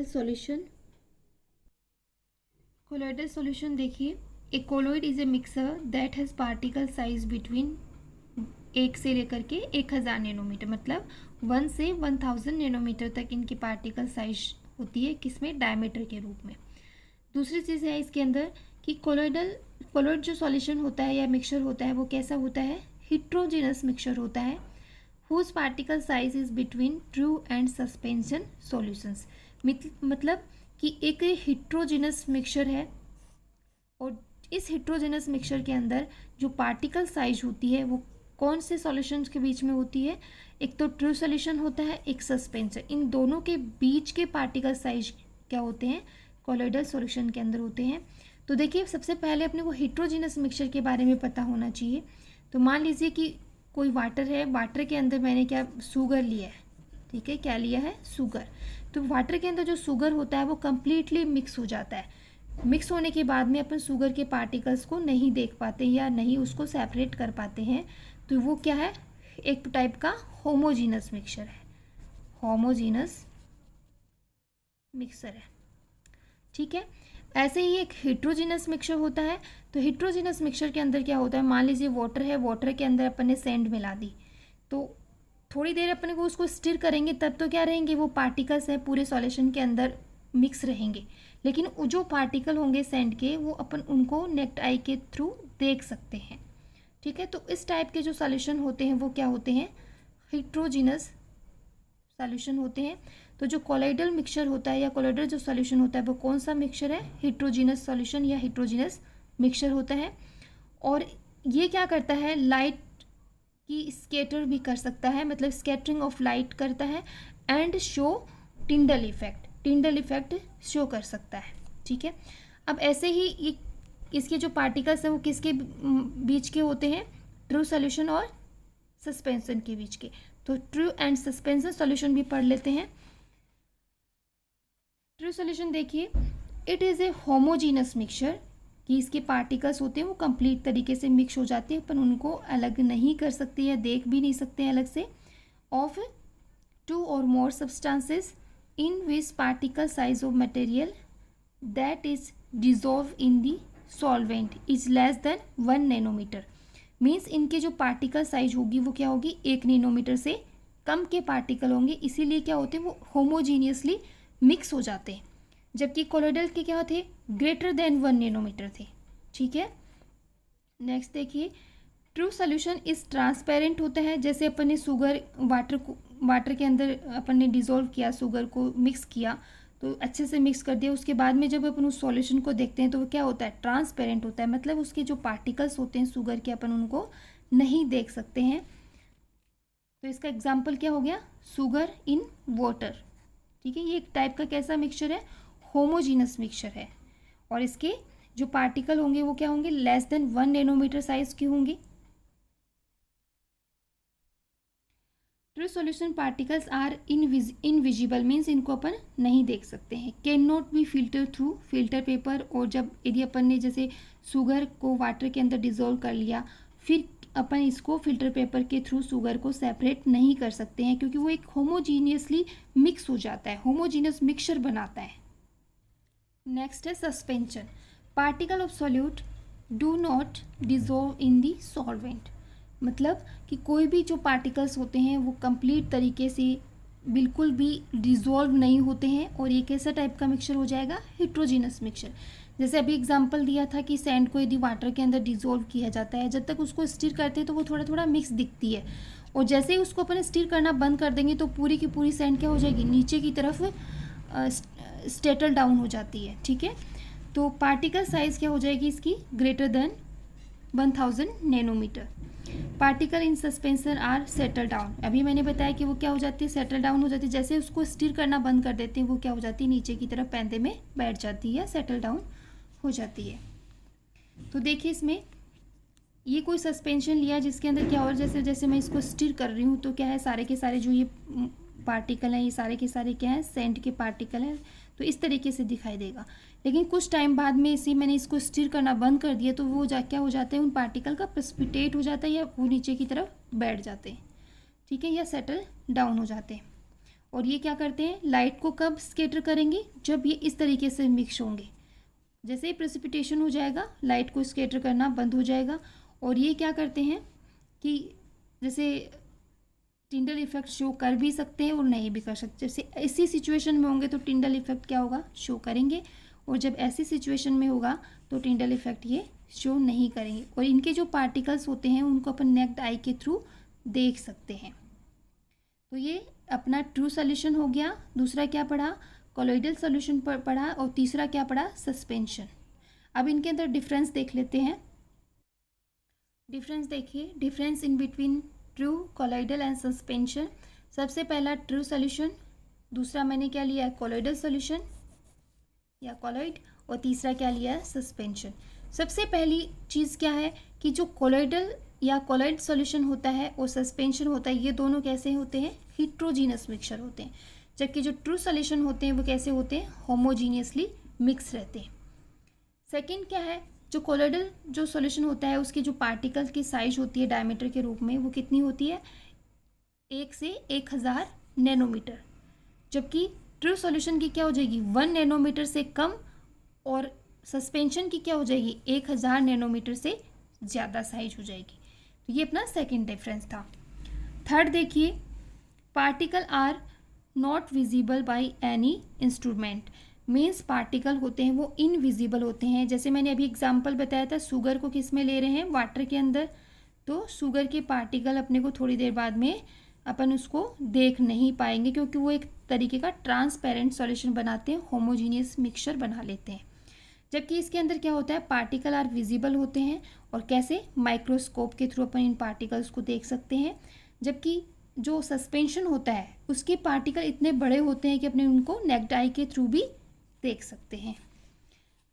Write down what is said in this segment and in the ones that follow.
Solution. Colloidal solution देखिए, a colloid is a mixture that has particle size between 1 से लेकर के 1000 nanometre, मतलब 1 से 1000 नैनोमीटर तक इनकी पार्टिकल साइज होती है, किसमें, डायमीटर के रूप में। दूसरी चीज़ है इसके अंदर कि कोलोइड जो सॉल्यूशन होता है या मिक्सचर होता है वो कैसा होता है, हिट्रोजिनस मिक्सचर होता है, whose particle size is between true and suspension solutions. मतलब कि एक हिट्रोजिनस मिक्सचर है और इस हिट्रोजिनस मिक्सचर के अंदर जो पार्टिकल साइज होती है वो कौन से सॉल्यूशंस के बीच में होती है, एक तो ट्रू सॉल्यूशन होता है, एक सस्पेंशन। इन दोनों के बीच के पार्टिकल साइज क्या होते हैं, कोलोइडल सॉल्यूशन के अंदर होते हैं। तो देखिए, सबसे पहले अपने को हिट्रोजिनस मिक्सचर के बारे में पता होना चाहिए। तो मान लीजिए कि कोई वाटर है, वाटर के अंदर मैंने क्या, शुगर लिया है, ठीक है, क्या लिया है, शुगर। तो वाटर के अंदर जो शुगर होता है वो कम्प्लीटली मिक्स हो जाता है। मिक्स होने के बाद में अपन शुगर के पार्टिकल्स को नहीं देख पाते या नहीं उसको सेपरेट कर पाते हैं, तो वो क्या है, एक टाइप का होमोजीनस मिक्सचर है, होमोजीनस मिक्सचर है, ठीक है। ऐसे ही एक हिट्रोजिनस मिक्सचर होता है। तो हिट्रोजिनस मिक्सचर के अंदर क्या होता है, मान लीजिए वाटर है, वाटर के अंदर अपन ने सैंड मिला दी, तो थोड़ी देर अपने को उसको स्टिर करेंगे तब तो क्या रहेंगे, वो पार्टिकल्स हैं पूरे सॉल्यूशन के अंदर मिक्स रहेंगे, लेकिन वो जो पार्टिकल होंगे सैंड के वो अपन उनको नेक्ड आई के थ्रू देख सकते हैं, ठीक है। तो इस टाइप के जो सॉल्यूशन होते हैं वो क्या होते हैं, हिट्रोजिनस सॉल्यूशन होते हैं। तो जो कोलोइडल मिक्सचर होता है या कोलोइडल जो सॉल्यूशन होता है वो कौन सा मिक्सचर है, हिट्रोजिनस सॉल्यूशन या हिट्रोजिनस मिक्सचर होता है। और ये क्या करता है, लाइट की स्कैटर भी कर सकता है, मतलब स्कैटरिंग ऑफ लाइट करता है, and show Tyndall effect show कर सकता है, ठीक है। अब ऐसे ही ये इसके जो पार्टिकल्स हैं वो किसके बीच के होते हैं, ट्रू सॉल्यूशन और सस्पेंशन के बीच के। तो ट्रू एंड सस्पेंशन सॉल्यूशन भी पढ़ लेते हैं। ट्रू सॉल्यूशन देखिए, it is a homogeneous mixture, कि इसके पार्टिकल्स होते हैं वो कंप्लीट तरीके से मिक्स हो जाते हैं, अपन उनको अलग नहीं कर सकते या देख भी नहीं सकते हैं अलग से। ऑफ 2 और more substances in which particle size of material that is dissolve in the solvent is less than 1 nanometre. Means इनके जो पार्टिकल साइज होगी वो क्या होगी, 1 नैनोमीटर से कम के पार्टिकल होंगे, इसीलिए क्या होते हैं, वो होमोजीनियसली मिक्स हो जाते हैं। जबकि कोलोइडल के क्या थे, ग्रेटर देन 1 नैनोमीटर थे, ठीक है। नेक्स्ट देखिए, ट्रू सॉल्यूशन इज ट्रांसपेरेंट होता है। जैसे अपन ने शुगर वाटर के अंदर अपन ने डिजोल्व किया, शुगर को मिक्स किया, तो अच्छे से मिक्स कर दिया, उसके बाद में जब अपन उस सॉल्यूशन को देखते हैं तो वो क्या होता है, ट्रांसपेरेंट होता है, मतलब उसके जो पार्टिकल्स होते हैं शुगर के अपन उनको नहीं देख सकते हैं। तो इसका एग्जाम्पल क्या हो गया, शुगर इन वाटर, ठीक है। ये एक टाइप का कैसा मिक्सचर है, होमोजीनस मिक्सचर है, और इसके जो पार्टिकल होंगे वो क्या होंगे, लेस देन 1 नैनोमीटर साइज के होंगे। True solution particles are invisible, means इनको अपन नहीं देख सकते हैं। Can not be filter through filter paper, और जब यदि अपन ने जैसे शुगर को वाटर के अंदर डिजोल्व कर लिया, फिर अपन इसको फिल्टर पेपर के थ्रू शुगर को सेपरेट नहीं कर सकते हैं, क्योंकि वो एक होमोजीनियसली मिक्स हो जाता है, होमोजीनियस मिक्सचर बनाता है। नेक्स्ट है suspension. Particle of solute do not dissolve in the solvent, मतलब कि कोई भी जो पार्टिकल्स होते हैं वो कंप्लीट तरीके से बिल्कुल भी डिजोल्व नहीं होते हैं, और ये कैसा टाइप का मिक्सचर हो जाएगा, हिट्रोजीनस मिक्सचर। जैसे अभी एग्जांपल दिया था कि सैंड को यदि वाटर के अंदर डिजोल्व किया जाता है, जब तक उसको स्टिर करते हैं तो वो थोड़ा थोड़ा मिक्स दिखती है, और जैसे ही उसको अपन स्टिर करना बंद कर देंगे तो पूरी की पूरी सैंड क्या हो जाएगी, नीचे की तरफ स्टेटल डाउन हो जाती है, ठीक है। तो पार्टिकल साइज क्या हो जाएगी इसकी, greater than 1000 nanometre. Particle in suspension are settle down, अभी मैंने बताया कि वो क्या हो जाती है, सेटल डाउन हो जाती है, जैसे उसको स्टिर करना बंद कर देते हैं वो क्या हो जाती है, नीचे की तरफ पैंदे में बैठ जाती है, सेटल डाउन हो जाती है। तो देखिए इसमें ये कोई सस्पेंशन लिया जिसके अंदर क्या हो, जैसे जैसे मैं इसको स्टिर कर रही हूँ तो क्या है, सारे के सारे जो ये पार्टिकल हैं ये सारे के सारे क्या हैं, सैंड के पार्टिकल हैं, तो इस तरीके से दिखाई देगा। लेकिन कुछ टाइम बाद में इसी मैंने इसको स्टिर करना बंद कर दिया तो वो क्या हो जाता है, उन पार्टिकल का प्रेसिपिटेट हो जाता है, या वो नीचे की तरफ बैठ जाते हैं, ठीक है, या सेटल डाउन हो जाते हैं। और ये क्या करते हैं, लाइट को कब स्कैटर करेंगे, जब ये इस तरीके से मिक्स होंगे। जैसे ही प्रेसिपिटेशन हो जाएगा लाइट को स्कैटर करना बंद हो जाएगा। और ये क्या करते हैं कि जैसे टिंडल इफेक्ट शो कर भी सकते हैं और नहीं भी कर सकते। जैसे ऐसी सिचुएशन में होंगे तो टिंडल इफेक्ट क्या होगा, शो करेंगे, और जब ऐसी सिचुएशन में होगा तो टिंडल इफेक्ट ये शो नहीं करेंगे। और इनके जो पार्टिकल्स होते हैं उनको अपन नेक्ड आई के थ्रू देख सकते हैं। तो ये अपना ट्रू सॉल्यूशन हो गया। दूसरा क्या पढ़ा, कोलॉइडल सॉल्यूशन पढ़ा, और तीसरा क्या पढ़ा, सस्पेंशन। अब इनके अंदर डिफरेंस देख लेते हैं। डिफरेंस देखिए, difference in between true, colloidal and suspension. सबसे पहला ट्रू सॉल्यूशन, दूसरा मैंने क्या लिया है, कोलॉइडल सॉल्यूशन या कोलॉइड, और तीसरा क्या लिया है, सस्पेंशन। सबसे पहली चीज़ क्या है कि जो कोलॉइडल या कोलॉइड सॉल्यूशन होता है और सस्पेंशन होता है, ये दोनों कैसे होते हैं, हिट्रोजीनस मिक्सचर होते हैं। जबकि जो ट्रू सॉल्यूशन होते हैं वो कैसे होते हैं, होमोजीनियसली मिक्स रहते हैं। सेकंड क्या है, जो कोलॉइडल जो सॉल्यूशन होता है उसके जो पार्टिकल्स की साइज होती है डायमीटर के रूप में, वो कितनी होती है, 1 से 1000 नैनोमीटर। जबकि ट्रू सॉल्यूशन की क्या हो जाएगी, 1 नैनोमीटर से कम, और सस्पेंशन की क्या हो जाएगी, 1000 नैनोमीटर से ज़्यादा साइज हो जाएगी। तो ये अपना सेकंड डिफरेंस था। थर्ड देखिए, particle are not visible by any instrument. Means particle होते हैं वो इनविजिबल होते हैं। जैसे मैंने अभी एग्जांपल बताया था, शुगर को किस में ले रहे हैं, वाटर के अंदर, तो शुगर के पार्टिकल अपने को थोड़ी देर बाद में अपन उसको देख नहीं पाएंगे, क्योंकि वो एक तरीके का ट्रांसपेरेंट सॉल्यूशन बनाते हैं, होमोजीनियस मिक्सचर बना लेते हैं। जबकि इसके अंदर क्या होता है, पार्टिकल आर विजिबल होते हैं, और कैसे, माइक्रोस्कोप के थ्रू अपन इन पार्टिकल्स को देख सकते हैं। जबकि जो सस्पेंशन होता है उसके पार्टिकल इतने बड़े होते हैं कि अपने उनको नेक्ड आई के थ्रू भी देख सकते हैं।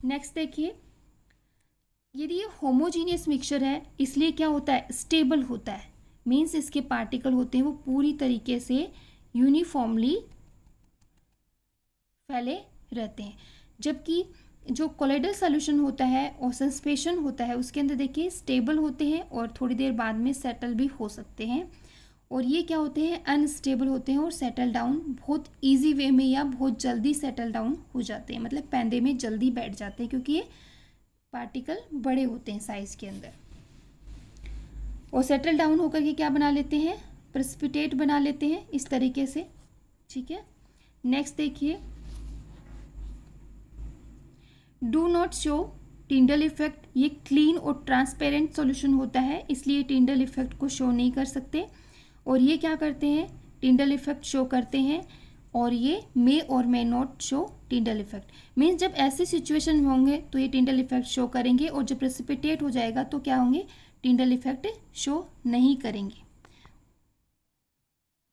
नेक्स्ट देखिए, यदि ये होमोजीनियस मिक्सचर है इसलिए क्या होता है, स्टेबल होता है। मीन्स इसके पार्टिकल होते हैं वो पूरी तरीके से यूनिफॉर्मली फैले रहते हैं। जबकि जो कोलॉइडल सॉल्यूशन होता है और सस्पेंशन होता है उसके अंदर देखिए स्टेबल होते हैं और थोड़ी देर बाद में सेटल भी हो सकते हैं। और ये क्या होते हैं, अनस्टेबल होते हैं और सेटल डाउन बहुत इजी वे में या बहुत जल्दी सेटल डाउन हो जाते हैं, मतलब पैंदे में जल्दी बैठ जाते हैं, क्योंकि ये पार्टिकल बड़े होते हैं साइज के अंदर। और सेटल डाउन होकर के क्या बना लेते हैं, प्रेसिपिटेट बना लेते हैं इस तरीके से। ठीक है, नेक्स्ट देखिए, do not show Tyndall effect. ये क्लीन और ट्रांसपेरेंट सॉल्यूशन होता है, इसलिए टिंडल इफेक्ट को शो नहीं कर सकते। और ये क्या करते हैं, टिंडल इफेक्ट शो करते हैं, और ये मे और may not show Tyndall effect. Means जब ऐसे सिचुएशन में होंगे तो ये टिंडल इफेक्ट शो करेंगे, और जब प्रेसिपिटेट हो जाएगा तो क्या होंगे, टिंडल इफेक्ट शो नहीं करेंगे।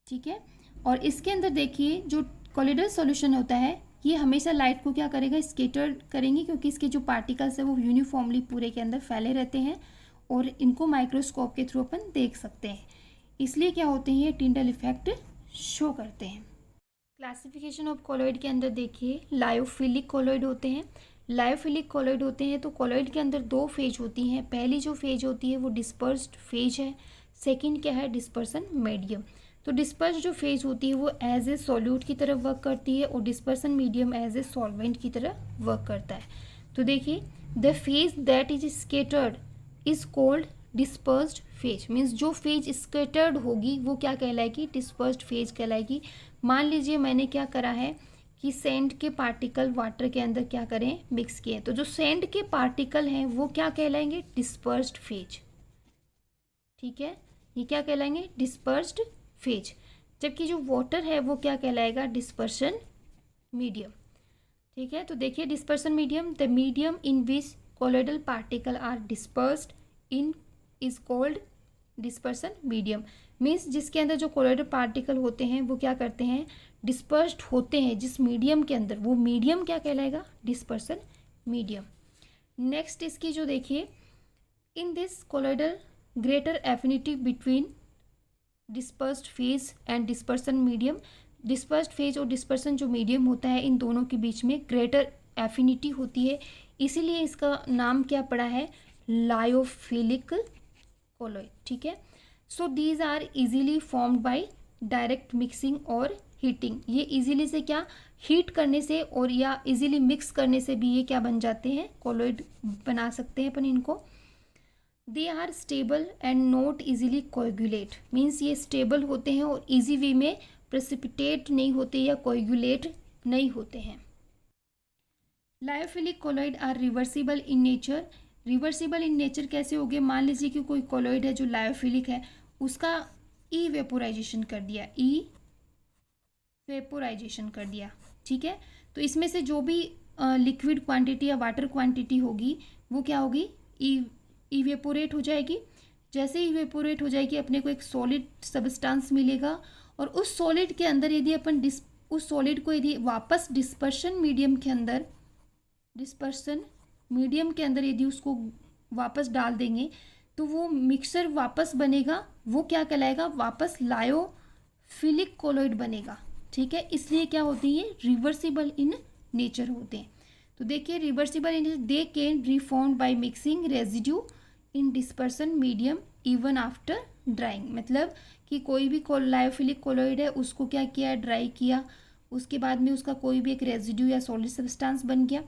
ठीक है, और इसके अंदर देखिए जो कोलॉइडल सॉल्यूशन होता है ये हमेशा लाइट को क्या करेगा, स्कैटर करेंगे, क्योंकि इसके जो पार्टिकल्स है वो यूनिफॉर्मली पूरे के अंदर फैले रहते हैं, और इनको माइक्रोस्कोप के थ्रू अपन देख सकते हैं। इसलिए क्या होते हैं, ये टिंडल इफेक्ट शो करते हैं। क्लासिफिकेशन ऑफ कोलॉइड के अंदर देखिए, लायोफिलिक कोलॉइड होते हैं। लायोफिलिक कोलॉइड होते हैं तो कोलॉइड के अंदर 2 फेज होती हैं। पहली जो फेज होती है वो डिस्पर्स्ड फेज है, सेकंड क्या है, डिस्पर्सन मीडियम। तो डिस्पर्स जो फेज होती है वो एज ए सॉल्यूट की तरह वर्क करती है, और dispersion medium as a solvent की तरह वर्क करता है। तो देखिए, the phase that is scattered is called dispersed phase. Means जो फेज स्केटर्ड होगी वो क्या कहलाएगी, डिस्पर्स्ड फेज कहलाएगी। मान लीजिए मैंने क्या करा है कि सैंड के पार्टिकल वाटर के अंदर क्या करें, मिक्स किए, तो जो सैंड के पार्टिकल हैं वो क्या कहलाएंगे, डिस्पर्स्ड फेज। ठीक है, ये क्या कहलाएंगे, डिस्पर्स्ड फेज। जबकि जो वाटर है वो क्या कहलाएगा, डिस्पर्शन मीडियम। ठीक है, तो देखिए dispersion medium, the medium in which colloidal particle are dispersed in is called dispersion medium. Means जिसके अंदर जो कोलॉइडल पार्टिकल होते हैं वो क्या करते हैं, डिस्पर्स्ड होते हैं जिस मीडियम के अंदर, वो मीडियम क्या कहलाएगा, डिस्पर्सन मीडियम। नेक्स्ट इसकी जो देखिए, in this colloidal greater affinity between dispersed phase and dispersion medium. Dispersed phase और डिस्पर्सन जो मीडियम होता है इन दोनों के बीच में ग्रेटर एफिनिटी होती है, इसीलिए इसका नाम क्या पड़ा है, लायोफिलिक कोलॉइड। ठीक है, so these are easily formed by direct mixing और हीटिंग, ये इजीली से क्या हीट करने से और या इजीली मिक्स करने से भी ये क्या बन जाते हैं, कोलॉइड बना सकते हैं अपन इनको। They are stable and not easily coagulate, means ये स्टेबल होते हैं और इजी वे में प्रेसिपिटेट नहीं होते या कोएगुलेट नहीं होते हैं। Lyophilic colloid are reversible in nature, reversible in nature कैसे हो गए, मान लीजिए कि कोई कोलॉइड है जो लायोफिलिक है, उसका ई वेपोराइजेशन कर दिया, ई वेपोराइजेशन कर दिया, ठीक है, तो इसमें से जो भी लिक्विड क्वांटिटी या वाटर क्वांटिटी होगी वो क्या होगी, इवेपोरेट हो जाएगी। जैसे ही इवेपोरेट हो जाएगी अपने को एक सॉलिड सब्सटेंस मिलेगा, और उस सॉलिड के अंदर यदि अपन उस सॉलिड को यदि वापस डिस्पर्शन मीडियम के अंदर यदि उसको वापस डाल देंगे तो वो मिक्सचर वापस बनेगा, वो क्या कहलाएगा, वापस लायोफिलिक कोलॉइड बनेगा, ठीक है। इसलिए क्या होती है, रिवर्सिबल इन नेचर होते हैं। तो देखिए reversible in nature, they can reform by mixing residue in dispersion medium even after drawing, मतलब कि कोई भी लायोफिलिक कोलॉइड है उसको क्या किया, ड्राई किया, उसके बाद में उसका कोई भी एक रेजिड्यू या सॉलिड सब्सटेंस बन गया,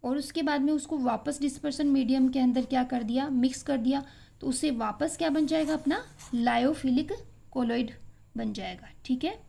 और उसके बाद में उसको वापस डिस्पर्सन मीडियम के अंदर क्या कर दिया, मिक्स कर दिया, तो उससे वापस क्या बन जाएगा, अपना लायोफिलिक कोलॉइड बन जाएगा, ठीक है।